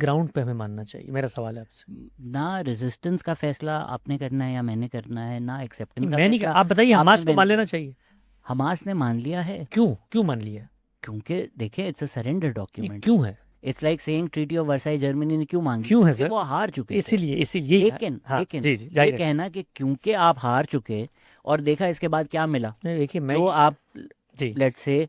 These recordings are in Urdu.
گراؤنڈ پہ ہمیں ماننا چاہیے؟ میرا سوال ہے آپ سے. نہ ریزسٹنس کا فیصلہ آپ نے کرنا ہے یا میں نے کرنا ہے، نہ ایکسیپٹنس کا میں نہیں فیصلہ آپ بتائیے، آپ حماس کو نے مان لینا چاہیے؟ حماس نے مان لیا ہے. کیوں مان لیا؟ کیونکہ دیکھیں اٹس اے سرنڈر یہ ڈاکیومنٹ. کیوں ہے؟ It's like seeing treaty of Versailles Germany نے کیوں مانگی؟ کیوں ہے کیونکہ سر؟ وہ ہار چکے اسی تھے. لیے لیکن ہاں جی یہ ظاہر ہے. کہنا کہ کیونکہ آپ ہار چکے اور دیکھا اس کے بعد کیا ملا، دیکھیے میں جو آپ جی لیٹ سے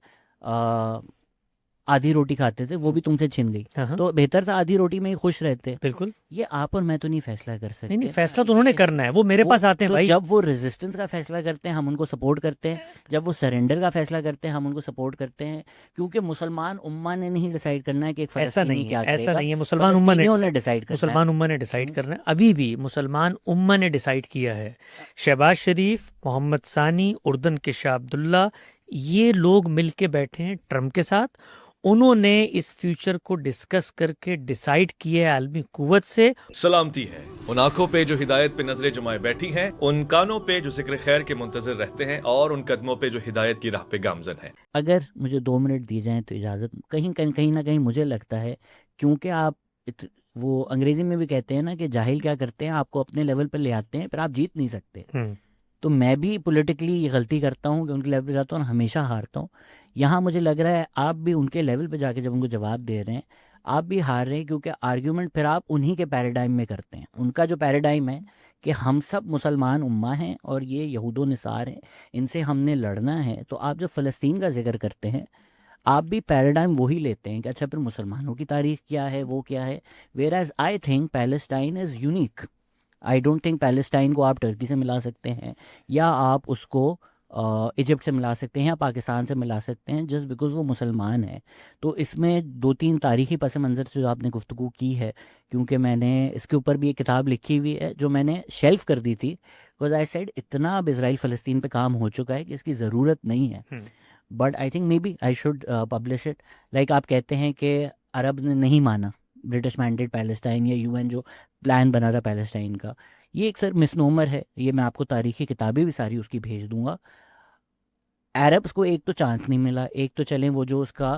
آدھی روٹی کھاتے تھے وہ بھی تم سے چھن گئی، ہاں تو بہتر تھا آدھی روٹی میں ہی خوش رہتے. بالکل. یہ آپ اور میں تو نہیں فیصلہ کر سکتے. نہیں فیصلہ تو انہوں نے کرنا ہے، وہ میرے پاس آتے ہیں تو بھائی. جب وہ ریزسٹنس کا فیصلہ کرتے ہیں ہم ان کو سپورٹ کرتے ہیں، جب وہ سرنڈر کا فیصلہ کرتے ہیں ہم ان کو سپورٹ کرتے ہیں، کیونکہ مسلمان امہ نے نہیں ڈیسائیڈ کرنا ہے کہ ایک ایسا فلسطینی نہیں کیا ہے، کرے ایسا گا، نہیں ہے. مسلمان فلسطینیوں نے ڈیسائیڈ کرنا ہے. مسلمان امہ نے ڈیسائیڈ کرنا ہے. ابھی بھی مسلمان امہ نے ڈیسائیڈ کیا ہے. شہباز شریف، محمد ثانی، اردن کے شاہ عبداللہ، یہ لوگ مل کے بیٹھے ہیں ٹرمپ کے ساتھ. انہوں نے اس فیوچر کو ڈسکس کر کے ڈیسائیڈ کیا ہے عالمی قوت سے. سلامتی ہے ان آنکھوں پہ جو ہدایت پہ نظریں جمائے بیٹھی ہیں، ان کانوں پہ جو ذکر خیر کے منتظر رہتے ہیں، اور ان قدموں پہ جو ہدایت کی راہ پہ گامزن ہیں. اگر مجھے 2 منٹ دی جائیں تو اجازت، کہیں نہ کہیں مجھے لگتا ہے کیونکہ آپ وہ انگریزی میں بھی کہتے ہیں نا کہ جاہل کیا کرتے ہیں، آپ کو اپنے لیول پہ لے آتے ہیں پھر آپ جیت نہیں سکتے. تو میں بھی پولیٹیکلی یہ غلطی کرتا ہوں کہ ان کے لیول پہ جاتا ہوں اور ہمیشہ ہارتا ہوں. یہاں مجھے لگ رہا ہے آپ بھی ان کے لیول پہ جا کے جب ان کو جواب دے رہے ہیں آپ بھی ہار رہے ہیں، کیونکہ آرگیومنٹ پھر آپ انہی کے پیراڈائم میں کرتے ہیں. ان کا جو پیراڈائم ہے کہ ہم سب مسلمان امہ ہیں اور یہ یہود و نصار ہیں، ان سے ہم نے لڑنا ہے. تو آپ جب فلسطین کا ذکر کرتے ہیں آپ بھی پیراڈائم وہی لیتے ہیں کہ اچھا پھر مسلمانوں کی تاریخ کیا ہے، وہ کیا ہے. Where as I think Palestine is unique. I don't think Palestine کو آپ ٹرکی سے ملا سکتے ہیں یا آپ اس کو ایجپٹ سے ملا سکتے ہیں یا پاکستان سے ملا سکتے ہیں جسٹ بیکاز وہ مسلمان ہیں. تو اس میں 2-3 تاریخی پس منظر سے جو آپ نے گفتگو کی ہے، کیونکہ میں نے اس کے اوپر بھی ایک کتاب لکھی ہوئی ہے جو میں نے شیلف کر دی تھی بیکاز آئی سیڈ اتنا اب اسرائیل فلسطین پہ کام ہو چکا ہے کہ اس کی ضرورت نہیں ہے. But I think may be I should publish it. Like آپ کہتے ہیں کہ عرب نے نہیں مانا برٹش مینڈیٹ پیلسٹائن یا UN جو پلان بنا تھا پیلسٹائن کا، یہ ایک سر مسنومر ہے. یہ میں آپ کو تاریخی کتابیں بھی ساری اس کی بھیج دوں گا. عربس کو ایک تو چانس نہیں ملا. ایک تو چلیں وہ جو اس کا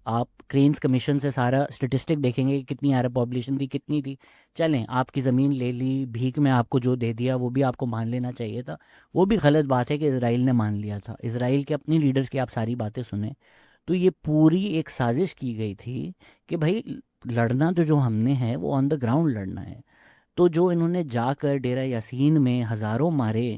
آپ کرینز کمیشن سے سارا اسٹیٹسٹک دیکھیں گے کہ کتنی عرب پاپولیشن تھی، کتنی تھی. چلیں آپ کی زمین لے لی، بھیک میں آپ کو جو دے دیا وہ بھی آپ کو مان لینا چاہیے تھا. وہ بھی غلط بات ہے کہ اسرائیل نے مان لیا تھا. اسرائیل کے اپنی لیڈرز کی آپ ساری باتیں سنیں تو یہ پوری ایک سازش کی گئی تھی کہ بھائی لڑنا تو جو ہم نے ہے وہ آن دا گراؤنڈ لڑنا ہے. تو جو انہوں نے جا کر ڈیرہ یاسین میں ہزاروں مارے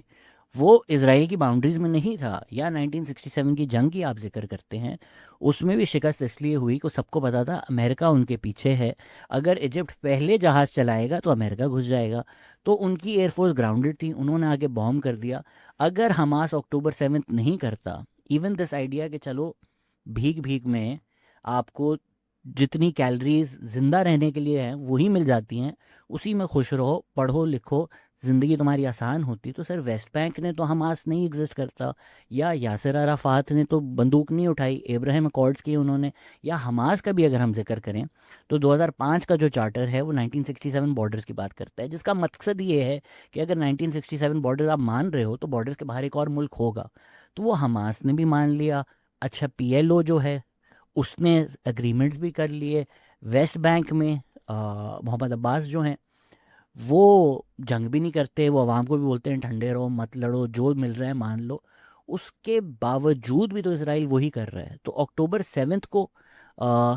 وہ اسرائیل کی باؤنڈریز میں نہیں تھا. یا 1967 کی جنگ کی آپ ذکر کرتے ہیں، اس میں بھی شکست اس لیے ہوئی کہ سب کو پتا تھا امریکہ ان کے پیچھے ہے. اگر ایجپٹ پہلے جہاز چلائے گا تو امریکہ گھس جائے گا. تو ان کی ایئر فورس گراؤنڈڈ تھی، انہوں نے آگے بوم کر دیا. اگر حماس اکتوبر 7 نہیں کرتا، ایون دس آئیڈیا کہ چلو بھیک میں آپ کو جتنی کیلریز زندہ رہنے کے لیے ہیں وہی مل جاتی ہیں، اسی میں خوش رہو، پڑھو لکھو، زندگی تمہاری آسان ہوتی. تو سر ویسٹ بینک نے تو حماس نہیں ایگزسٹ کرتا، یا یاسر عرفات نے تو بندوق نہیں اٹھائی، ابراہیم اکارڈز کیے انہوں نے. یا حماس کا بھی اگر ہم ذکر کریں تو 2005 کا جو چارٹر ہے وہ 1967 بارڈرز کی بات کرتا ہے، جس کا مقصد یہ ہے کہ اگر 1967 بارڈرز آپ مان رہے ہو تو بارڈرز کے باہر ایک اور ملک ہوگا. تو وہ حماس نے بھی مان لیا. اچھا PLO جو ہے اس نے اگریمنٹس بھی کر لیے. ویسٹ بینک میں محمد عباس جو ہیں وہ جنگ بھی نہیں کرتے، وہ عوام کو بھی بولتے ہیں ٹھنڈے رہو، مت لڑو، جو مل رہا ہے مان لو. اس کے باوجود بھی تو اسرائیل وہی کر رہا ہے. تو اکتوبر 7 کو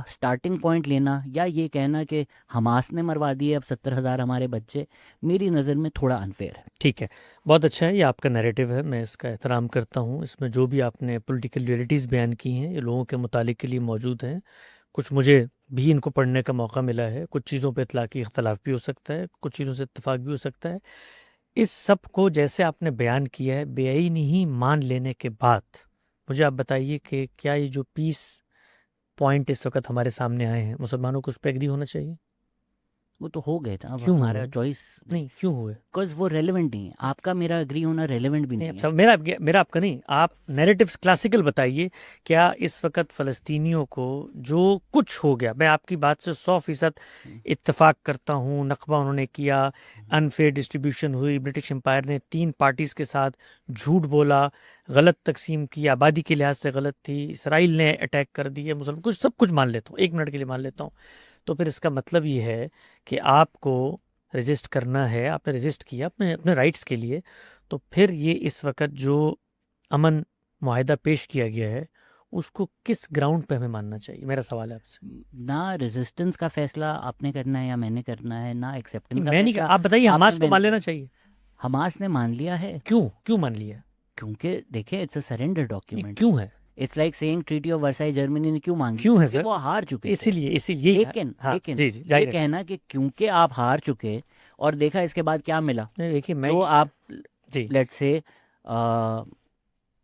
سٹارٹنگ پوائنٹ لینا یا یہ کہنا کہ حماس نے مروا دیے اب 70,000 ہمارے بچے، میری نظر میں تھوڑا انفیئر ہے. ٹھیک ہے، بہت اچھا ہے، یہ آپ کا نیریٹو ہے، میں اس کا احترام کرتا ہوں. اس میں جو بھی آپ نے پولیٹیکل ریئلٹیز بیان کی ہیں یہ لوگوں کے مطالعے کے لیے موجود ہیں. کچھ مجھے بھی ان کو پڑھنے کا موقع ملا ہے. کچھ چیزوں پہ اطلاقی اختلاف بھی ہو سکتا ہے، کچھ چیزوں سے اتفاق بھی ہو سکتا ہے. اس سب کو جیسے آپ نے بیان کیا ہے بے آئینی ہی مان لینے کے بعد مجھے آپ بتائیے کہ کیا یہ جو پیس پوائنٹ اس وقت ہمارے سامنے آئے ہیں مسلمانوں کو اس پہ ایگری ہونا چاہیے؟ وہ تو ہو گئے نا، اب کیوں ہمارا ہوئے؟ چوائس نہیں کیوں ہوئے؟ بیکاز وہ ریلیونٹ نہیں ہے. آپ کا میرا اگری ہونا ریلیونٹ بھی نہیں ہے. میرا آپ کا نہیں، آپ نیریٹیوز کلاسیکل بتائیے. کیا اس وقت فلسطینیوں کو جو کچھ ہو گیا، میں آپ کی بات سے 100% اتفاق کرتا ہوں، نقبہ انہوں نے کیا، انفیئر ڈسٹریبیوشن ہوئی، برٹش امپائر نے 3 پارٹیز کے ساتھ جھوٹ بولا، غلط تقسیم کی، آبادی کے لحاظ سے غلط تھی، اسرائیل نے اٹیک کر دی ہے مسلم، سب کچھ مان لیتا ہوں، 1 منٹ کے لیے مان لیتا ہوں. تو پھر اس کا مطلب یہ ہے کہ آپ کو رجسٹ کرنا ہے. آپ نے رجسٹ کیا اپنے رائٹس کے لیے, تو پھر یہ اس وقت جو امن معاہدہ پیش کیا گیا ہے اس کو کس گراؤنڈ پہ ہمیں ماننا چاہیے؟ میرا سوال ہے آپ سے. نہ ریزسٹنس کا فیصلہ آپ نے کرنا ہے یا میں نے کرنا ہے، نہ ایکسیپٹنس کا میں نہیں فیصلہ آپ بتائیے, حماس نے کو مان لینا چاہیے. حماس نے مان لیا ہے. کیوں مان لیا؟ کیونکہ دیکھیں اٹس اے سرنڈر یہ ڈاکیومنٹ. کیوں ہے؟ It's like seeing treaty of Versailles Germany نے کیوں مانگی؟ کیوں ہے کیونکہ سر؟ وہ ہار چکے تھے. اسی لیے لیکن جی یہ جائے کہنا کہ کیونکہ آپ ہار چکے اور دیکھا اس کے بعد کیا ملا، دیکھیے میں جو آپ جی لیٹ سے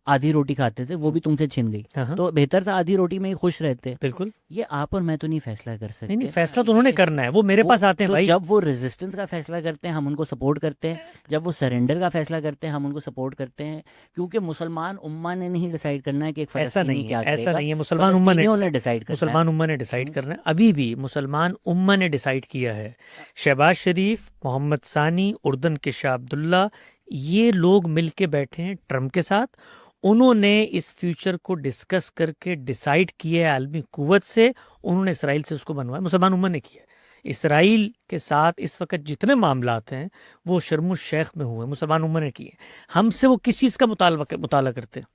آدھی روٹی کھاتے تھے وہ بھی تم سے چھن گئی، ہاں تو بہتر تھا آدھی روٹی میں ہی خوش رہتے. بالکل. یہ آپ اور میں تو نہیں فیصلہ کر سکتے. نہیں فیصلہ تو انہوں نے کرنا ہے, وہ میرے پاس آتے ہیں تو بھائی. جب وہ ریزسٹنس کا فیصلہ کرتے ہیں ہم ان کو سپورٹ کرتے ہیں، جب وہ سرنڈر کا فیصلہ کرتے ہیں ہم ان کو سپورٹ کرتے ہیں، کیونکہ مسلمان امہ نے نہیں ڈیسائیڈ کرنا ہے کہ ایک ایسا فلسطینی نہیں کیا ہے, کرے ایسا گا. نہیں ہے. مسلمان امہ نے ڈیسائیڈ کرنا ہے. مسلمان امہ نے ڈیسائیڈ کرنا ہے. ابھی بھی مسلمان امہ نے ڈیسائیڈ کیا ہے. شہباز شریف, محمد ثانی, اردن کے شاہ عبداللہ, یہ لوگ مل کے بیٹھے ہیں ٹرمپ کے ساتھ. انہوں نے اس فیوچر کو ڈسکس کر کے ڈیسائیڈ کیا ہے عالمی قوت سے. انہوں نے اسرائیل سے اس کو بنوایا, مسلمان امہ نے کیا ہے. اسرائیل کے ساتھ اس وقت جتنے معاملات ہیں وہ شرم الشیخ میں ہوئے, مسلمان امہ نے کیے. ہم سے وہ کس چیز کا مطالعہ کرتے ہیں؟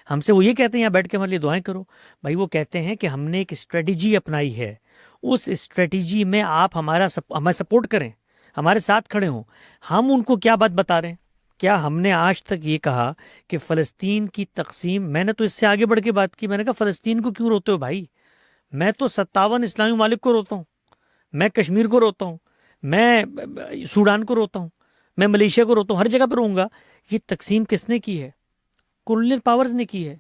ہم سے وہ یہ کہتے ہیں یہاں بیٹھ کے ہمارے لیے دعائیں کرو. بھائی وہ کہتے ہیں کہ ہم نے ایک اسٹریٹجی اپنائی ہے, اس اسٹریٹجی میں آپ ہمیں سپورٹ کریں, ہمارے ساتھ کھڑے ہوں. ہم ان کو کیا بات بتا رہے ہیں؟ کیا ہم نے آج تک یہ کہا کہ فلسطین کی تقسیم؟ میں نے تو اس سے آگے بڑھ کے بات کی. میں نے کہا فلسطین کو کیوں روتے ہو بھائی؟ میں تو 57 اسلامی ممالک کو روتا ہوں, میں کشمیر کو روتا ہوں, میں سوڈان کو روتا ہوں, میں ملیشیا کو روتا ہوں, ہر جگہ پہ رہوں گا. یہ تقسیم کس نے کی ہے؟ کولونیل پاورز نے کی ہے,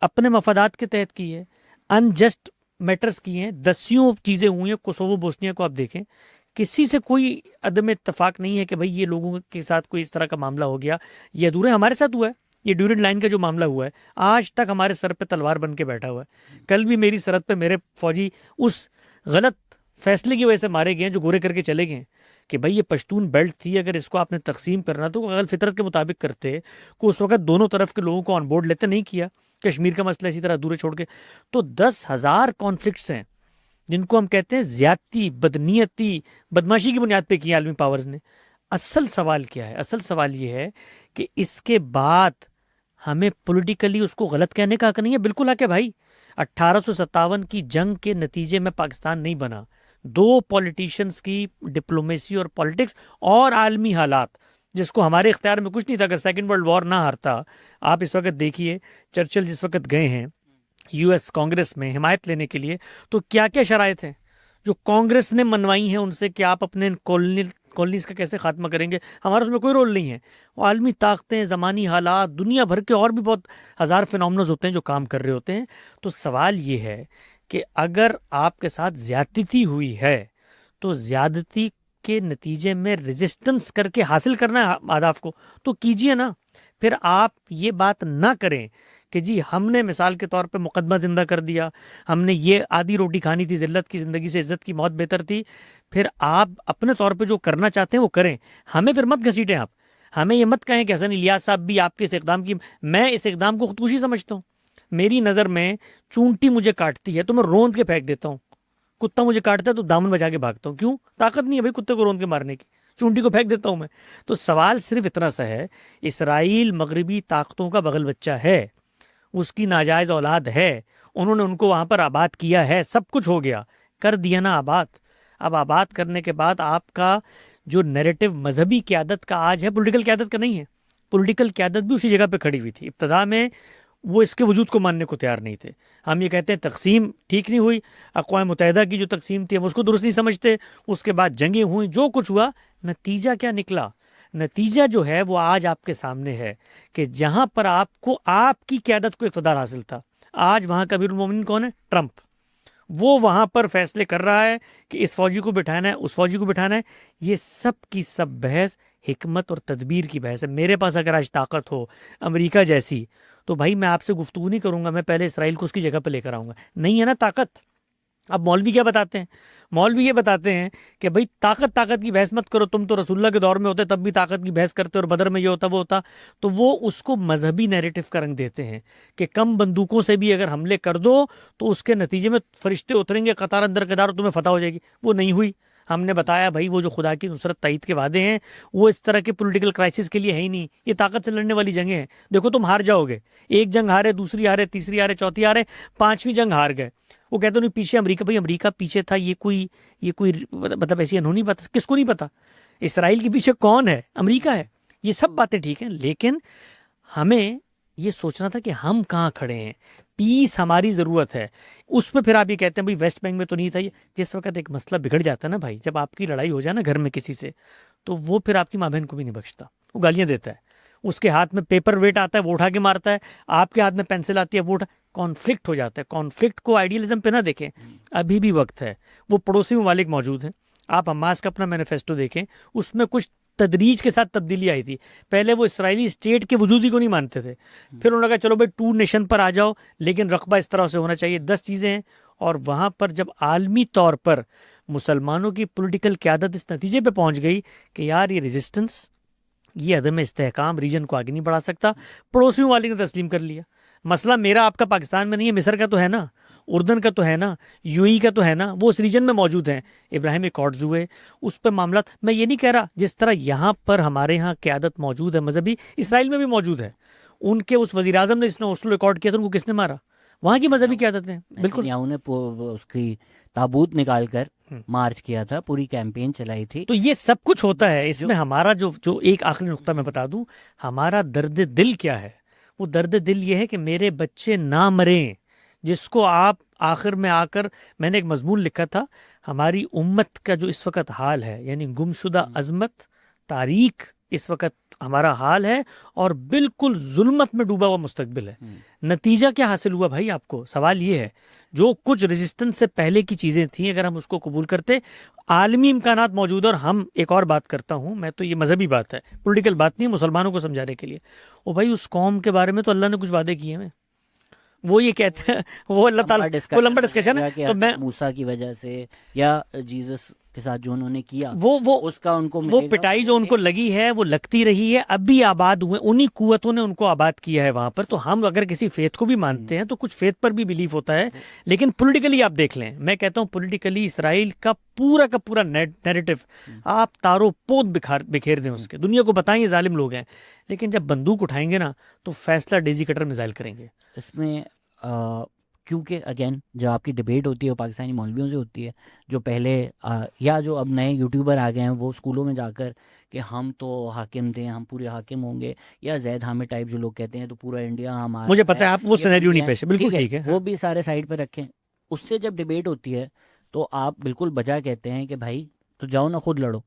اپنے مفادات کے تحت کی ہے, انجسٹ میٹرز کی ہیں. دسیوں چیزیں ہوئی ہیں. کوسوو بوسنیا کو آپ دیکھیں, کسی سے کوئی عدم اتفاق نہیں ہے کہ بھئی یہ لوگوں کے ساتھ کوئی اس طرح کا معاملہ ہو گیا. یہ ادھورے ہمارے ساتھ ہوا ہے. یہ ڈیورنٹ لائن کا جو معاملہ ہوا ہے آج تک ہمارے سر پہ تلوار بن کے بیٹھا ہوا ہے. کل بھی میری سرحد پہ میرے فوجی اس غلط فیصلے کی وجہ سے مارے گئے ہیں جو گورے کر کے چلے گئے ہیں کہ بھئی یہ پشتون بیلٹ تھی, اگر اس کو آپ نے تقسیم کرنا تو اگر فطرت کے مطابق کرتے کو اس وقت دونوں طرف کے لوگوں کو آن بورڈ لیتے, نہیں کیا. کشمیر کا مسئلہ اسی طرح ادھورے چھوڑ کے, تو 10,000 کانفلکٹس ہیں جن کو ہم کہتے ہیں زیادتی, بدنیتی, بدماشی کی بنیاد پہ کیا عالمی پاورز نے. اصل سوال کیا ہے؟ اصل سوال یہ ہے کہ اس کے بعد ہمیں پولیٹیکلی اس کو غلط کہنے کا حق نہیں ہے. بالکل حق ہے بھائی. 1857 کی جنگ کے نتیجے میں پاکستان نہیں بنا. 2 پولیٹیشنز کی ڈپلومیسی اور پالیٹکس اور عالمی حالات, جس کو ہمارے اختیار میں کچھ نہیں تھا. اگر سیکنڈ ورلڈ وار نہ ہارتا, آپ اس وقت دیکھیے چرچل جس وقت گئے ہیں یو ایس کانگریس میں حمایت لینے کے لیے, تو کیا کیا شرائط ہیں جو کانگریس نے منوائی ہیں ان سے کہ آپ اپنے کالونیز کا کیسے خاتمہ کریں گے. ہمارا اس میں کوئی رول نہیں ہے. وہ عالمی طاقتیں, زمانی حالات, دنیا بھر کے اور بھی بہت ہزار فینومنز ہوتے ہیں جو کام کر رہے ہوتے ہیں. تو سوال یہ ہے کہ اگر آپ کے ساتھ زیادتی ہوئی ہے تو زیادتی کے نتیجے میں ریزسٹنس کر کے حاصل کرنا ہے اہداف کو, تو کیجئے نا. پھر آپ یہ بات نہ کریں کہ جی ہم نے مثال کے طور پہ مقدمہ زندہ کر دیا, ہم نے یہ آدھی روٹی کھانی تھی, ذلت کی زندگی سے عزت کی موت بہتر تھی. پھر آپ اپنے طور پہ جو کرنا چاہتے ہیں وہ کریں, ہمیں پھر مت گھسیٹیں. آپ ہمیں یہ مت کہیں کہ حسن الیاس صاحب بھی آپ کے اس اقدام کی, میں اس اقدام کو خودکشی سمجھتا ہوں. میری نظر میں چونٹی مجھے کاٹتی ہے تو میں روند کے پھینک دیتا ہوں. کتا مجھے کاٹتا ہے تو دامن بجا کے بھاگتا ہوں. کیوں؟ طاقت نہیں ہے بھائی کتے کو روند کے مارنے کی, چونٹی کو پھینک دیتا ہوں میں. تو سوال صرف اتنا سا ہے, اسرائیل مغربی طاقتوں کا بغل بچہ ہے, اس کی ناجائز اولاد ہے, انہوں نے ان کو وہاں پر آباد کیا ہے, سب کچھ ہو گیا, کر دیا نا آباد. اب آباد کرنے کے بعد آپ کا جو نیریٹو مذہبی قیادت کا آج ہے, پولیٹیکل قیادت کا نہیں ہے. پولیٹیکل قیادت بھی اسی جگہ پہ کھڑی ہوئی تھی. ابتدا میں وہ اس کے وجود کو ماننے کو تیار نہیں تھے. ہم یہ کہتے ہیں تقسیم ٹھیک نہیں ہوئی, اقوام متحدہ کی جو تقسیم تھی ہم اس کو درست نہیں سمجھتے. اس کے بعد جنگیں ہوئیں, جو کچھ ہوا, نتیجہ کیا نکلا؟ نتیجہ جو ہے وہ آج آپ کے سامنے ہے کہ جہاں پر آپ کو آپ کی قیادت کو اقتدار حاصل تھا, آج وہاں کا امیر المومنین کون ہے؟ ٹرمپ. وہ وہاں پر فیصلے کر رہا ہے کہ اس فوجی کو بٹھانا ہے, اس فوجی کو بٹھانا ہے. یہ سب کی سب بحث حکمت اور تدبیر کی بحث ہے. میرے پاس اگر آج طاقت ہو امریکہ جیسی, تو بھائی میں آپ سے گفتگو نہیں کروں گا, میں پہلے اسرائیل کو اس کی جگہ پہ لے کر آؤں گا. نہیں ہے نا طاقت. اب مولوی کیا بتاتے ہیں؟ مولوی یہ بتاتے ہیں کہ بھائی طاقت کی بحث مت کرو، تم تو رسول اللہ کے دور میں ہوتے تب بھی طاقت کی بحث کرتے اور بدر میں یہ ہوتا وہ ہوتا. تو وہ اس کو مذہبی نیریٹو کا رنگ دیتے ہیں کہ کم بندوقوں سے بھی اگر حملے کر دو تو اس کے نتیجے میں فرشتے اتریں گے قطار اندر قطار اور تمہیں فتح ہو جائے گی. وہ نہیں ہوئی. ہم نے بتایا بھائی وہ جو خدا کی نصرت تائید کے وعدے ہیں وہ اس طرح کے پولیٹیکل کرائسس کے لیے ہے ہی نہیں. یہ طاقت سے لڑنے والی جنگیں ہیں. دیکھو تم ہار جاؤ گے، ایک جنگ ہارے، دوسری ہارے، تیسری ہارے، چوتھی ہارے، پانچویں جنگ ہار گئے. وہ کہتے ہیں پیچھے امریکہ. بھائی امریکہ پیچھے تھا، یہ کوئی مطلب ایسی انہوں پتا، کس کو نہیں پتا اسرائیل کے پیچھے کون ہے؟ امریکہ ہے. یہ سب باتیں ٹھیک ہیں، لیکن ہمیں یہ سوچنا تھا کہ ہم کہاں کھڑے ہیں. پیس ہماری ضرورت ہے. اس میں پھر آپ یہ کہتے ہیں بھائی ویسٹ بینک میں تو نہیں تھا. جس وقت ایک مسئلہ بگڑ جاتا ہے نا بھائی، جب آپ کی لڑائی ہو جائے نا گھر میں کسی سے، تو وہ پھر آپ کی ماں بہن کو بھی نہیں بخشتا. وہ گالیاں دیتا ہے. اس کے ہاتھ میں پیپر ویٹ آتا ہے وہ اٹھا کے مارتا ہے، آپ کے ہاتھ میں پینسل آتی ہے وہ کانفلکٹ ہو جاتا ہے. کانفلکٹ کو آئیڈیلزم پہ نہ دیکھیں، ابھی بھی وقت ہے. وہ پڑوسی ممالک موجود ہیں. آپ حماس کا اپنا مینیفیسٹو دیکھیں، اس میں کچھ تدریج کے ساتھ تبدیلی آئی تھی. پہلے وہ اسرائیلی اسٹیٹ کے وجود ہی کو نہیں مانتے تھے. پھر انہوں نے کہا چلو بھائی 2 نیشن پر آ جاؤ، لیکن رقبہ اس طرح سے ہونا چاہیے. 10 چیزیں ہیں. اور وہاں پر جب عالمی طور پر مسلمانوں کی پولیٹیکل قیادت اس نتیجے پہ پہنچ گئی کہ یار یہ ریزسٹنس، یہ عدم استحکام ریجن کو آگے نہیں بڑھا سکتا، پڑوسیوں والے نے تسلیم کر لیا. مسئلہ میرا آپ کا پاکستان میں نہیں ہے، مصر کا تو ہے نا، اردن کا تو ہے نا، یو ای کا تو ہے نا، وہ اس ریجن میں موجود ہیں. ابراہیم ایکارڈز ہوئے، اس پہ معاملات. میں یہ نہیں کہہ رہا جس طرح یہاں پر ہمارے ہاں قیادت موجود ہے مذہبی، اسرائیل میں بھی موجود ہے. ان کے اس وزیر اعظم نے اس نے اوسلو ریکارڈ کیا تھا، ان کو کس نے مارا؟ وہاں کی مذہبی قیادت ہے. بالکل نیتنیاہو نے اس کی تابوت نکال کر مارچ کیا تھا، پوری کیمپین چلائی تھی. تو یہ سب کچھ ہوتا ہے. اس میں ہمارا جو ایک آخری نقطہ میں بتا دوں، ہمارا درد دل کیا ہے؟ وہ درد دل یہ ہے کہ میرے بچے نہ مریں، جس کو آپ آخر میں آ کر، میں نے ایک مضمون لکھا تھا ہماری امت کا جو اس وقت حال ہے، یعنی گمشدہ عظمت تاریخ اس وقت ہمارا حال ہے اور بالکل ظلمت میں ڈوبا ہوا مستقبل ہے. نتیجہ کیا حاصل ہوا بھائی؟ آپ کو سوال یہ ہے، جو کچھ ریزسٹنس سے پہلے کی چیزیں تھیں اگر ہم اس کو قبول کرتے، عالمی امکانات موجود. اور ہم ایک اور بات کرتا ہوں میں، تو یہ مذہبی بات ہے، پولیٹیکل بات نہیں ہے، مسلمانوں کو سمجھانے کے لیے. او بھائی اس قوم کے بارے میں تو اللہ نے کچھ وعدے کیے ہیں. وہ یہ کہتے ہیں، وہ اللہ تعالیٰ وہ لمبا ڈسکشن ہے. تو میں موسیٰ کی وجہ سے یا جیزس کے ساتھ جو انہوں نے کیا، وہ اس کا ان کو وہ پٹائی جو ان کو لگی ہے وہ لگتی رہی ہے، اب بھی آباد ہوئے، انہی قوتوں نے ان کو آباد کیا ہے وہاں پر. تو ہم اگر کسی فیتھ کو بھی مانتے ہیں تو کچھ فیتھ پر بھی بیلیف ہوتا ہے. لیکن پولیٹیکلی آپ دیکھ لیں، میں کہتا ہوں پولیٹیکلی اسرائیل کا پورا نیریٹو آپ تارو پود بکھیر دیں اس کے، دنیا کو بتائیں یہ ظالم لوگ ہیں. لیکن جب بندوق اٹھائیں گے نا تو فیصلہ ڈیزی کٹر میزائل کریں گے. اس میں کیونکہ اگین جو آپ کی ڈیبیٹ ہوتی ہے وہ پاکستانی مولویوں سے ہوتی ہے، جو پہلے یا جو اب نئے یوٹیوبر آ گئے ہیں وہ اسکولوں میں جا کر کہ ہم تو حاکم تھے، ہم پورے حاکم ہوں گے، یا زید حامد ٹائپ جو لوگ کہتے ہیں تو پورا انڈیا ہمارا. مجھے پتہ ہے آپ وہ سینیریو نہیں پیش، بالکل ٹھیک ہے، وہ بھی سارے سائڈ پہ رکھیں. اس سے جب ڈیبیٹ ہوتی ہے تو آپ بالکل بجا کہتے ہیں کہ بھائی تو جاؤ نا خود لڑو.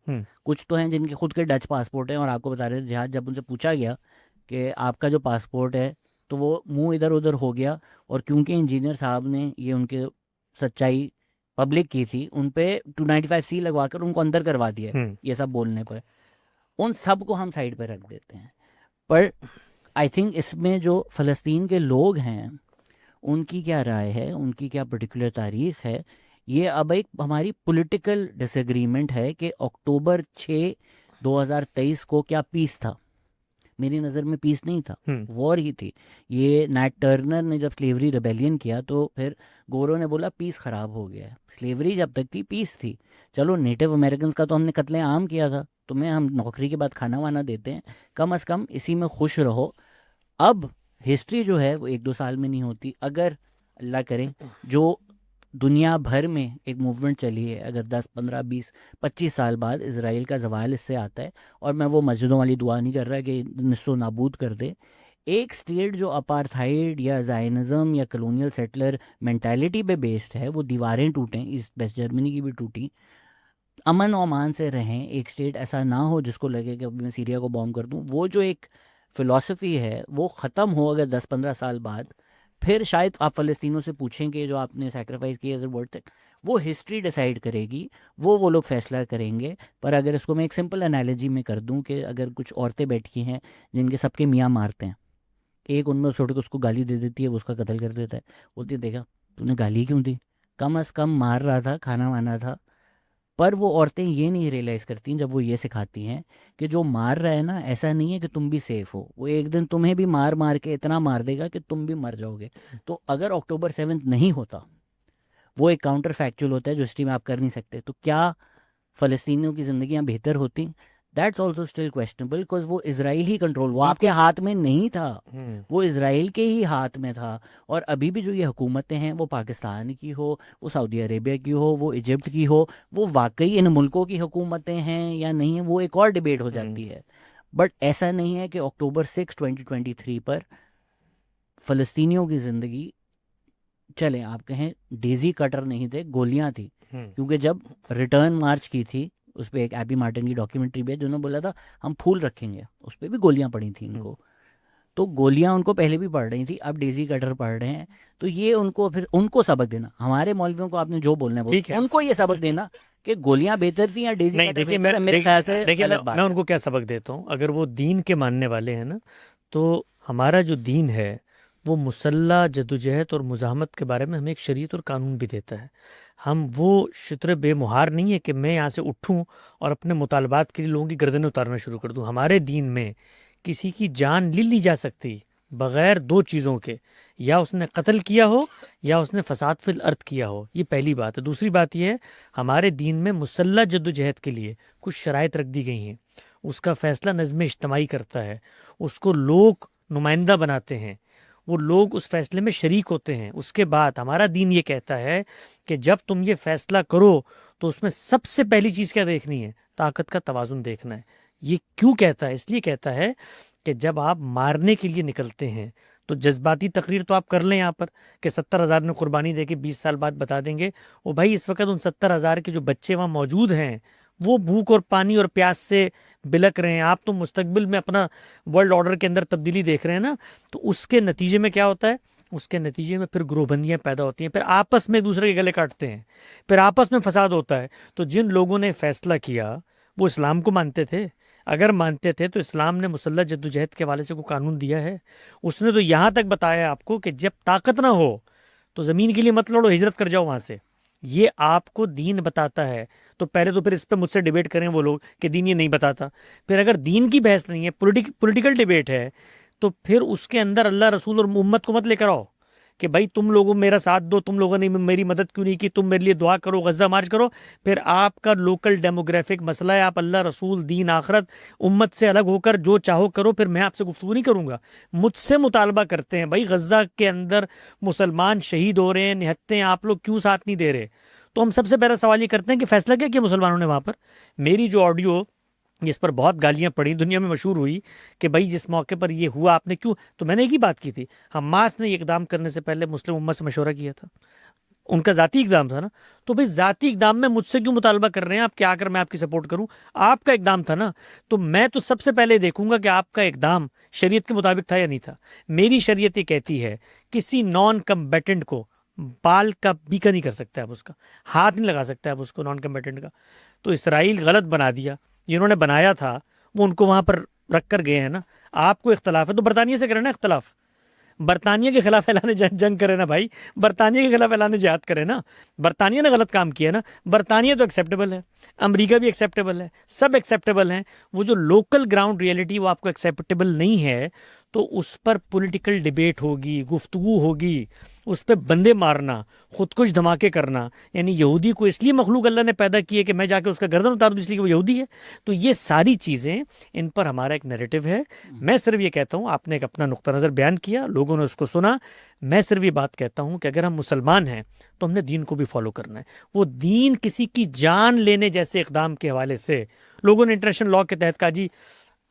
کچھ تو ہیں جن کے خود کے ڈچ پاسپورٹ ہیں، اور آپ کو بتا رہے تھے جہاد جب ان سے پوچھا گیا کہ آپ کا جو پاسپورٹ ہے تو وہ منہ ادھر ادھر ہو گیا. اور کیونکہ انجینئر صاحب نے یہ ان کے سچائی پبلک کی تھی، ان پہ 295C لگوا کر ان کو اندر کروا دیا یہ سب بولنے پر. ان سب کو ہم سائڈ پہ رکھ دیتے ہیں. پر آئی تھنک اس میں جو فلسطین کے لوگ ہیں ان کی کیا رائے ہے، ان کی کیا پرٹیکولر تاریخ ہے، یہ اب ایک ہماری پولیٹیکل ڈس ایگریمنٹ ہے کہ اکتوبر 6 2023 کو کیا پیس تھا. میری نظر میں پیس نہیں تھا، وار ہی تھی. یہ نیٹ ٹرنر نے جب سلیوری ریبیلین کیا تو پھر گورو نے بولا پیس خراب ہو گیا ہے. سلیوری جب تک تھی پیس تھی. چلو نیٹو امریکنز کا تو ہم نے قتل عام کیا تھا، تمہیں ہم نوکری کے بعد کھانا وانا دیتے ہیں، کم از کم اسی میں خوش رہو. اب ہسٹری جو ہے وہ 1-2 سال میں نہیں ہوتی. اگر اللہ کرے جو دنیا بھر میں ایک موومنٹ چلی ہے، اگر 10 15 20 25 سال بعد اسرائیل کا زوال اس سے آتا ہے، اور میں وہ مسجدوں والی دعا نہیں کر رہا کہ نصف و نابود کر دے، ایک سٹیٹ جو اپارتھائڈ یا زائنزم یا کلونیل سیٹلر مینٹالٹی پہ بیسڈ ہے، وہ دیواریں ٹوٹیں، ایسٹ ویسٹ جرمنی کی بھی ٹوٹی، امن و امان سے رہیں. ایک سٹیٹ ایسا نہ ہو جس کو لگے کہ اب میں سیریا کو بوم کر دوں. وہ جو ایک فلسفی ہے وہ ختم ہو اگر 10-15 سال بعد، پھر شاید آپ فلسطینوں سے پوچھیں کہ جو آپ نے سیکریفائس کیا از ورتھ اٹ. وہ ہسٹری ڈیسائیڈ کرے گی، وہ لوگ فیصلہ کریں گے. پر اگر اس کو میں ایک سمپل انالوجی میں کر دوں کہ اگر کچھ عورتیں بیٹھی ہیں جن کے سب کے میاں مارتے ہیں، ایک ان میں چھوڑ کے اس کو گالی دے دیتی ہے، وہ اس کا قتل کر دیتا ہے، بولتی ہے دیکھا تو نے گالی کیوں دی، کم از کم مار رہا تھا، کھانا وانا تھا. پر وہ عورتیں یہ نہیں ریئلائز کرتی جب وہ یہ سکھاتی ہیں کہ جو مار رہا ہے نا، ایسا نہیں ہے کہ تم بھی سیف ہو، وہ ایک دن تمہیں بھی مار مار کے اتنا مار دے گا کہ تم بھی مر جاؤ گے. تو اگر اکتوبر 7 نہیں ہوتا، وہ ایک کاؤنٹر فیکچول ہوتا ہے جو ہسٹری میں آپ کر نہیں سکتے، تو کیا فلسطینیوں کی زندگیاں بہتر ہوتی؟ دیٹس آلسو اسٹل کویسچنبل، بیکاز وہ اسرائیل ہی کنٹرول، وہ آپ کے ہاتھ میں نہیں تھا، وہ اسرائیل کے ہی ہاتھ میں تھا. اور ابھی بھی جو یہ حکومتیں ہیں، وہ پاکستان کی ہو، وہ سعودی عربیہ کی ہو، وہ ایجپٹ کی ہو، وہ واقعی ان ملکوں کی حکومتیں ہیں یا نہیں ہیں، وہ ایک اور ڈیبیٹ ہو جاتی ہے. بٹ ایسا نہیں ہے کہ اکتوبر 6 2023 پر فلسطینیوں کی زندگی، چلیں آپ کہیں ڈیزی کٹر نہیں تھے، گولیاں تھی. کیونکہ جب ریٹرن مارچ کی تھی، اس پہ ایک ایبی مارٹن کی ڈاکیومنٹری بھی ہے، جنہوں نے بولا تھا ہم پھول رکھیں گے، اس پہ بھی گولیاں پڑی تھیں ان کو. تو گولیاں ان کو پہلے بھی پڑ رہی تھیں، اب ڈیزی کٹر پڑھ رہے ہیں. تو یہ ان کو پھر ان کو سبق دینا، ہمارے مولویوں کو آپ نے جو بولنا ہے ان کو یہ سبق دینا کہ گولیاں بہتر تھیں یا ڈیزی نہیں. کٹر دیکھیے بہتر ہے، میرے خیال سے دیکھیے الگ بات میں ہے. ان کو کیا سبق دیتا ہوں، اگر وہ دین کے ماننے والے ہیں نا، تو ہمارا جو دین ہے وہ مسلح جدوجہد اور مزاحمت کے بارے میں ہمیں ایک شریعت اور قانون بھی دیتا ہے. ہم وہ شتر بے مہار نہیں ہے کہ میں یہاں سے اٹھوں اور اپنے مطالبات کے لیے لوگوں کی گردنیں اتارنا شروع کر دوں. ہمارے دین میں کسی کی جان لی جا سکتی بغیر دو چیزوں کے، یا اس نے قتل کیا ہو یا اس نے فساد فی الارض کیا ہو. یہ پہلی بات ہے. دوسری بات یہ ہے، ہمارے دین میں مسلح جدوجہد کے لیے کچھ شرائط رکھ دی گئی ہیں. اس کا فیصلہ نظم اجتماعی کرتا ہے، اس کو لوگ نمائندہ بناتے ہیں، وہ لوگ اس فیصلے میں شریک ہوتے ہیں. اس کے بعد ہمارا دین یہ کہتا ہے کہ جب تم یہ فیصلہ کرو تو اس میں سب سے پہلی چیز کیا دیکھنی ہے؟ طاقت کا توازن دیکھنا ہے. یہ کیوں کہتا ہے؟ اس لیے کہتا ہے کہ جب آپ مارنے کے لیے نکلتے ہیں تو جذباتی تقریر تو آپ کر لیں یہاں پر کہ 70,000 نے قربانی دے کے 20 سال بعد بتا دیں گے وہ بھائی اس وقت ان 70,000 کے جو بچے وہاں موجود ہیں وہ بھوک اور پانی اور پیاس سے بلک رہے ہیں. آپ تو مستقبل میں اپنا ورلڈ آرڈر کے اندر تبدیلی دیکھ رہے ہیں نا. تو اس کے نتیجے میں کیا ہوتا ہے؟ اس کے نتیجے میں پھر گروہ بندیاں پیدا ہوتی ہیں، پھر آپس میں ایک دوسرے کے گلے کاٹتے ہیں، پھر آپس میں فساد ہوتا ہے. تو جن لوگوں نے فیصلہ کیا وہ اسلام کو مانتے تھے. اگر مانتے تھے تو اسلام نے مسلح جدوجہد کے حوالے سے کوئی قانون دیا ہے؟ اس نے تو یہاں تک بتایا آپ کو کہ جب طاقت نہ ہو تو زمین کے لیے مت لڑو، ہجرت کر جاؤ وہاں سے. یہ آپ کو دین بتاتا ہے. تو پہلے تو پھر اس پہ مجھ سے ڈیبیٹ کریں وہ لوگ کہ دین یہ نہیں بتاتا. پھر اگر دین کی بحث نہیں ہے، پولیٹیکل ڈیبیٹ ہے، تو پھر اس کے اندر اللہ رسول اور امت کو مت لے کر آؤ کہ بھائی تم لوگوں میرا ساتھ دو، تم لوگوں نے میری مدد کیوں نہیں کی، تم میرے لیے دعا کرو، غزہ مارچ کرو. پھر آپ کا لوکل ڈیموگرافک مسئلہ ہے، آپ اللہ رسول دین آخرت امت سے الگ ہو کر جو چاہو کرو. پھر میں آپ سے گفتگو نہیں کروں گا. مجھ سے مطالبہ کرتے ہیں بھائی غزہ کے اندر مسلمان شہید ہو رہے ہیں، نہتے ہیں، آپ لوگ کیوں ساتھ نہیں دے رہے؟ تو ہم سب سے پہلا سوال یہ کرتے ہیں کہ فیصلہ کیا کیا مسلمانوں نے وہاں پر؟ میری جو آڈیو جس پر بہت گالیاں پڑی، دنیا میں مشہور ہوئی کہ بھائی جس موقع پر یہ ہوا آپ نے کیوں، تو میں نے ایک ہی بات کی تھی، حماس نے یہ اقدام کرنے سے پہلے مسلم امت سے مشورہ کیا تھا. ان کا ذاتی اقدام تھا نا. تو بھائی ذاتی اقدام میں مجھ سے کیوں مطالبہ کر رہے ہیں آپ کہ آ کر میں آپ کی سپورٹ کروں؟ آپ کا اقدام تھا نا. تو میں تو سب سے پہلے دیکھوں گا کہ آپ کا اقدام شریعت کے مطابق تھا یا نہیں تھا. میری شریعت یہ کہتی ہے کسی نان کمبیٹنٹ کو بال کا بیکا نہیں کر سکتے آپ، اس کا ہاتھ نہیں لگا سکتے آپ اس کو، نان کمبیٹنٹ کا. تو اسرائیل غلط بنا دیا، جنہوں نے بنایا تھا وہ ان کو وہاں پر رکھ کر گئے ہیں نا. آپ کو اختلاف ہے تو برطانیہ سے کریں نا اختلاف، برطانیہ کے خلاف اعلان جنگ کرے نا بھائی، برطانیہ کے خلاف اعلان جہاد کرے نا. برطانیہ نے غلط کام کیا نا. برطانیہ تو ایکسیپٹیبل ہے، امریکہ بھی ایکسیپٹیبل ہے، سب ایکسیپٹیبل ہیں. وہ جو لوکل گراؤنڈ ریئلٹی وہ آپ کو ایکسیپٹیبل نہیں ہے، تو اس پر پولیٹیکل ڈیبیٹ ہوگی، گفتگو ہوگی، اس پہ بندے مارنا، خود کش دھماکے کرنا. یعنی یہودی کو اس لیے مخلوق اللہ نے پیدا کی ہے کہ میں جا کے اس کا گردن اتار دوں اس لیے کہ وہ یہودی ہے. تو یہ ساری چیزیں، ان پر ہمارا ایک نیریٹو ہے. میں صرف یہ کہتا ہوں، آپ نے ایک اپنا نقطہ نظر بیان کیا، لوگوں نے اس کو سنا. میں صرف یہ بات کہتا ہوں کہ اگر ہم مسلمان ہیں تو ہم نے دین کو بھی فالو کرنا ہے. وہ دین کسی کی جان لینے جیسے اقدام کے حوالے سے لوگوں نے انٹرنیشنل لاء کے تحت کہا جی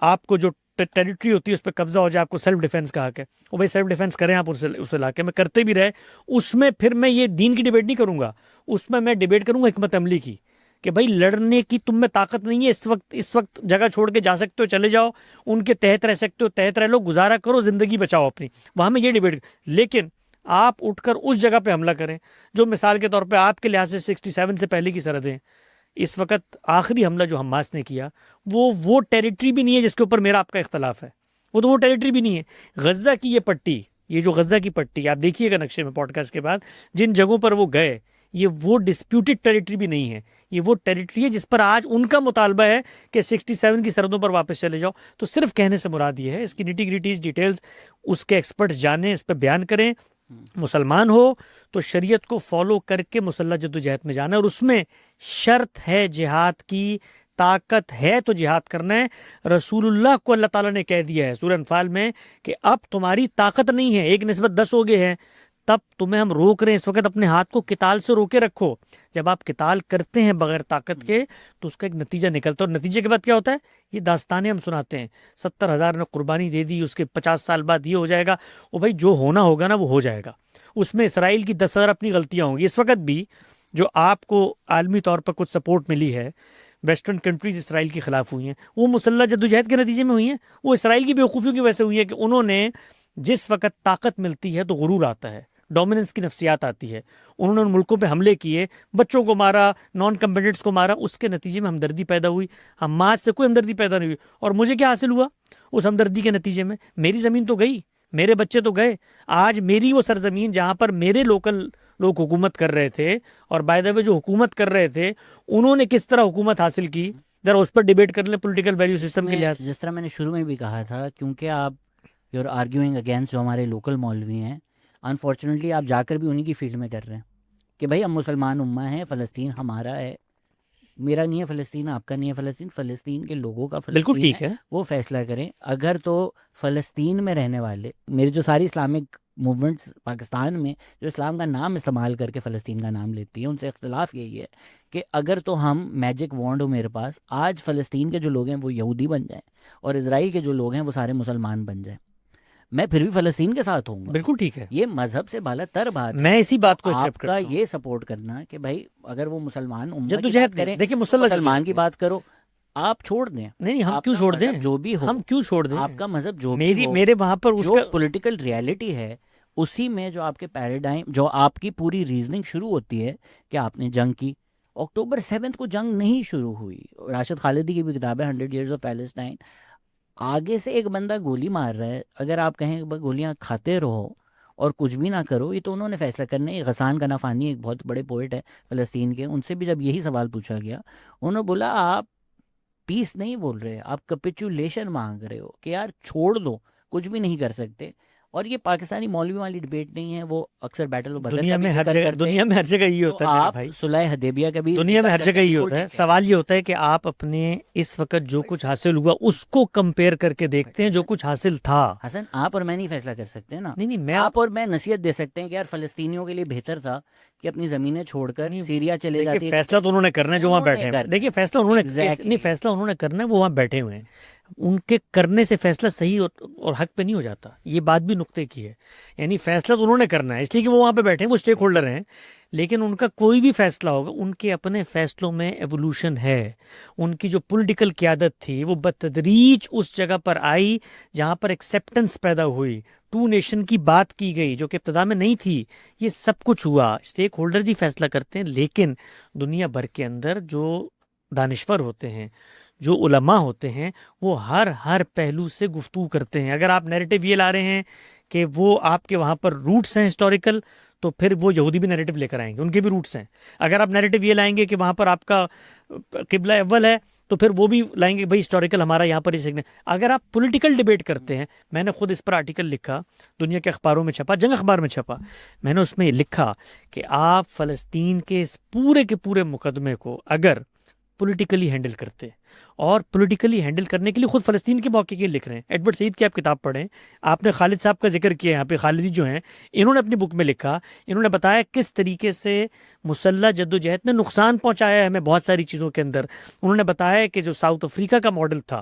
آپ کو جو ٹیریٹری ہوتی ہے اس پہ قبضہ ہو جائے، آپ کو سیلف ڈیفینس کا حق ہے. وہ بھائی سیلف ڈیفینس کریں آپ اس علاقے میں، کرتے بھی رہے. اس میں پھر میں یہ دین کی ڈیبیٹ نہیں کروں گا، اس میں ڈیبیٹ کروں گا حکمت عملی کی کہ بھائی لڑنے کی تم میں طاقت نہیں ہے، اس وقت جگہ چھوڑ کے جا سکتے ہو چلے جاؤ، ان کے تحت رہ سکتے ہو تحت رہ لو، گزارا کرو، زندگی بچاؤ اپنی. وہاں میں یہ ڈیبیٹ. لیکن آپ اٹھ کر اس جگہ پہ حملہ کریں جو مثال کے طور پہ آپ کے لحاظ سے 67 سے پہلے کی سرحدیں. اس وقت آخری حملہ جو حماس نے کیا وہ ٹیریٹری بھی نہیں ہے جس کے اوپر میرا آپ کا اختلاف ہے، وہ ٹیریٹری بھی نہیں ہے. غزہ کی یہ پٹی، یہ جو غزہ کی پٹی آپ دیکھیے گا نقشے میں پوڈ کاسٹ کے بعد، جن جگہوں پر وہ گئے یہ وہ ڈسپیوٹڈ ٹیریٹری بھی نہیں ہے، یہ وہ ٹیریٹری ہے جس پر آج ان کا مطالبہ ہے کہ 67 کی سرحدوں پر واپس چلے جاؤ. تو صرف کہنے سے مراد یہ ہے، اس کی نیٹی گریٹیز ڈیٹیلز اس کے ایکسپرٹس جانیں، اس پہ بیان کریں. مسلمان ہو تو شریعت کو فالو کر کے مسلح جدوجہد میں جانا ہے، اور اس میں شرط ہے جہاد کی. طاقت ہے تو جہاد کرنا ہے. رسول اللہ کو اللہ تعالیٰ نے کہہ دیا ہے سورہ انفال میں کہ اب تمہاری طاقت نہیں ہے، 1:10 ہو گئے ہیں، تب تمہیں ہم روک رہے ہیں اس وقت، اپنے ہاتھ کو قتال سے روکے رکھو. جب آپ قتال کرتے ہیں بغیر طاقت کے تو اس کا ایک نتیجہ نکلتا ہے، اور نتیجے کے بعد کیا ہوتا ہے؟ یہ داستانیں ہم سناتے ہیں، 70,000 نے قربانی دے دی، اس کے 50 سال بعد یہ ہو جائے گا. وہ بھائی جو ہونا ہوگا نا وہ ہو جائے گا. اس میں اسرائیل کی 10,000 اپنی غلطیاں ہوں گی. اس وقت بھی جو آپ کو عالمی طور پر کچھ سپورٹ ملی ہے، ویسٹرن کنٹریز اسرائیل کے خلاف ہوئی ہیں، وہ مسلح جدوجہد کے نتیجے میں ہوئی ہیں. وہ اسرائیل کی بیوقوفیوں کی وجہ سے ہوئی ہے کہ انہوں نے جس وقت طاقت ملتی ہے تو غرور آتا ہے، ڈومیننس کی نفسیات آتی ہے. انہوں نے ان ملکوں پہ حملے کیے، بچوں کو مارا، نان کمبیٹنٹس کو مارا. اس کے نتیجے میں ہمدردی پیدا ہوئی. حماس سے کوئی ہمدردی پیدا نہیں ہوئی. اور مجھے کیا حاصل ہوا اس ہمدردی کے نتیجے میں؟ میری زمین تو گئی، میرے بچے تو گئے. آج میری وہ سرزمین جہاں پر میرے لوکل لوگ حکومت کر رہے تھے، اور بائی دا وے جو حکومت کر رہے تھے انہوں نے کس طرح حکومت حاصل کی، ذرا اس پر ڈیبیٹ کر لیں پولیٹیکل ویلیو سسٹم کے لحاظ سے. جس طرح میں نے شروع میں بھی کہا تھا، کیونکہ آپ یو آر آرگیوئنگ اگینسٹ جو ہمارے لوکل مولوی ہیں، انفارچونیٹلی آپ جا کر بھی انہی کی فیلڈ میں کر رہے ہیں کہ بھائی ہم مسلمان امہ ہیں، فلسطین ہمارا ہے. میرا نہیں ہے فلسطین، آپ کا نہیں ہے فلسطین، فلسطین کے لوگوں کا بالکل فلسطین ٹھیک ہے، ہے. وہ فیصلہ کریں. اگر تو فلسطین میں رہنے والے، میری جو ساری اسلامک موومنٹس پاکستان میں جو اسلام کا نام استعمال کر کے فلسطین کا نام لیتی ہیں، ان سے اختلاف یہی ہے کہ اگر تو ہم میجک وانڈ ہو میرے پاس، آج فلسطین کے جو لوگ ہیں وہ یہودی بن جائیں اور اسرائیل کے جو لوگ ہیں وہ سارے مسلمان بن جائیں، میں پھر بھی فلسطین کے ساتھ ہوں گا. بالکل ٹھیک ہے، یہ مذہب سے بالا تر بات ہے. میں اسی بات کو آپ ایکسیپٹ کا کرتا ہوں. یہ سپورٹ کرنا کہ بھائی اگر وہ مسلمان امت کی جدوجہد بات کریں، دیکھیے مسلح مسلمان کی بات کرو، آپ چھوڑ دیں. نہیں ہم آپ کیوں کا چھوڑ دیں؟ مذہب جو بھی ہو، ہم کیوں چھوڑ دیں؟ آپ کا مذہب جو بھی ہو، میرے وہاں پر اس جو کا پولیٹیکل ریالٹی ہے اسی میں جو آپ کے پیراڈائم، جو آپ کی پوری ریزننگ شروع ہوتی ہے کہ آپ نے جنگ کی. اکتوبر 7 کو جنگ نہیں شروع ہوئی. راشد خالدی کی بھی کتاب ہے 100 Years of Palestine. آگے سے ایک بندہ گولی مار رہا ہے، اگر آپ کہیں کہ گولیاں کھاتے رہو اور کچھ بھی نہ کرو، یہ تو انہوں نے فیصلہ کرنا ہے. غسان کنافانی ایک بہت بڑے پوئٹ ہے فلسطین کے، ان سے بھی جب یہی سوال پوچھا گیا، انہوں نے بولا آپ پیس نہیں بول رہے، آپ کیپیچولیشن مانگ رہے ہو کہ یار چھوڑ دو، کچھ بھی نہیں کر سکتے. اور یہ پاکستانی مولوی والی ڈبیٹ نہیں ہے، وہ اکثر بیٹل بدر دنیا کا بھی میں ہر ذکر جگہ، کرتے ہیں. دنیا میں ہر جگہ یہ ہوتا تو ہے میرے آپ بھائی، صلح حدیبیہ کا بھی دنیا میں ہر ذکر جگہ یہ کرتے ہیں، ہوتا ہے. وہ ٹھیک سوال یہ ہوتا ہے کہ آپ اپنے اس وقت جو کچھ حاصل ہوا اس کو کمپیئر کر کے دیکھتے ہیں جو کچھ حاصل تھا. حسن آپ اور میں نہیں فیصلہ کر سکتے نا. نہیں میں آپ اور میں نصیحت دے سکتے ہیں کہ یار فلسطینیوں کے لیے بہتر تھا کہ اپنی زمینیں چھوڑ کر سیریا چلے جاتے. فیصلہ تو انہوں نے کرنا ہے جو وہاں بیٹھے ہیں. دیکھیے فیصلہ انہوں نے نہیں، فیصلہ انہوں نے کرنا ہے، وہ وہاں بیٹھے ہوئے ہیں. ان کے کرنے سے فیصلہ صحیح اور حق پہ نہیں ہو جاتا. یہ بات بھی نقطے کی ہے. یعنی فیصلہ تو انہوں نے کرنا ہے اس لیے کہ وہ وہاں پہ بیٹھے ہیں، وہ اسٹیک ہولڈر ہیں. لیکن ان کا کوئی بھی فیصلہ ہوگا، ان کے اپنے فیصلوں میں ایوولوشن ہے. ان کی جو پولیٹیکل قیادت تھی وہ بتدریج اس جگہ پر آئی جہاں پر ایکسیپٹنس پیدا ہوئی، 2 نیشن کی بات کی گئی جو کہ ابتدا میں نہیں تھی. یہ سب کچھ ہوا، اسٹیک ہولڈر ہی فیصلہ کرتے ہیں. لیکن دنیا بھر کے اندر جو دانشور ہوتے ہیں، جو علماء ہوتے ہیں، وہ ہر پہلو سے گفتگو کرتے ہیں. اگر آپ نیریٹو یہ لا رہے ہیں کہ وہ آپ کے وہاں پر روٹس ہیں ہسٹوریکل، تو پھر وہ یہودی بھی نیریٹو لے کر آئیں گے، ان کے بھی روٹس ہیں. اگر آپ نیریٹو یہ لائیں گے کہ وہاں پر آپ کا قبلہ اول ہے، تو پھر وہ بھی لائیں گے بھائی ہسٹوریکل ہمارا یہاں پر ہی سیکھنا. اگر آپ پولیٹیکل ڈیبیٹ کرتے ہیں، میں نے خود اس پر آرٹیکل لکھا، دنیا کے اخباروں میں چھپا، جنگ اخبار میں چھپا. میں نے اس میں یہ لکھا کہ آپ فلسطین کے اس پورے کے پورے مقدمے کو اگر پولیٹیکلی ہینڈل کرتے، اور پولیٹیکلی ہینڈل کرنے کے لیے خود فلسطین کے موقع کے لکھ رہے ہیں. ایڈورڈ سعید کی آپ کتاب پڑھیں، آپ نے خالد صاحب کا ذکر کیا، یہاں پہ خالدی جو ہیں انہوں نے اپنی بک میں لکھا، انہوں نے بتایا کس طریقے سے مسلح جدوجہد نے نقصان پہنچایا ہے ہمیں بہت ساری چیزوں کے اندر. انہوں نے بتایا کہ جو ساؤتھ افریقہ کا ماڈل تھا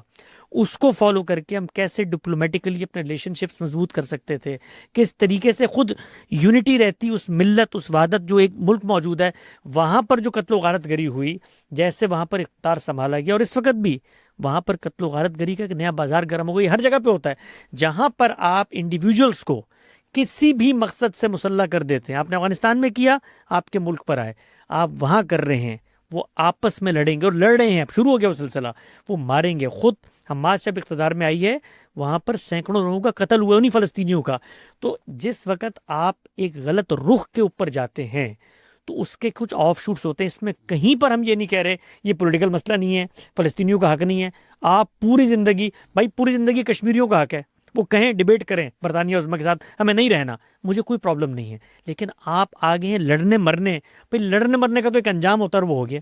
اس کو فالو کر کے ہم کیسے ڈپلومیٹیکلی اپنے ریلیشن شپس مضبوط کر سکتے تھے، کس طریقے سے خود یونٹی رہتی، اس ملت، اس وحدت جو ایک ملک موجود ہے وہاں پر جو قتل و غارت گری ہوئی، جیسے وہاں پر اقتدار سنبھالا گیا. اور اس وقت بھی وہاں پر قتل و غارت گری کا ایک نیا بازار گرم ہو گئی. ہر جگہ پہ ہوتا ہے جہاں پر آپ انڈیویجولز کو کسی بھی مقصد سے مسلح کر دیتے ہیں. آپ نے افغانستان میں کیا، آپ کے ملک پر آئے، آپ وہاں کر رہے ہیں، وہ آپس میں لڑیں گے اور لڑ رہے ہیں، شروع ہو گیا وہ سلسلہ، وہ ماریں گے. خود حماس جب اقتدار میں آئی ہے وہاں پر سینکڑوں لوگوں کا قتل ہوا، انہیں فلسطینیوں کا. تو جس وقت آپ ایک غلط رخ کے اوپر جاتے ہیں تو اس کے کچھ آف شوٹس ہوتے ہیں. اس میں کہیں پر ہم یہ نہیں کہہ رہے یہ پولیٹیکل مسئلہ نہیں ہے, فلسطینیوں کا حق نہیں ہے. آپ پوری زندگی کشمیریوں کا حق ہے, وہ کہیں ڈیبیٹ کریں برطانیہ عظمیٰ کے ساتھ, ہمیں نہیں رہنا, مجھے کوئی پرابلم نہیں ہے. لیکن آپ آگے ہیں لڑنے مرنے, بھائی لڑنے مرنے کا تو ایک انجام ہوتا ہے اور وہ ہو گیا.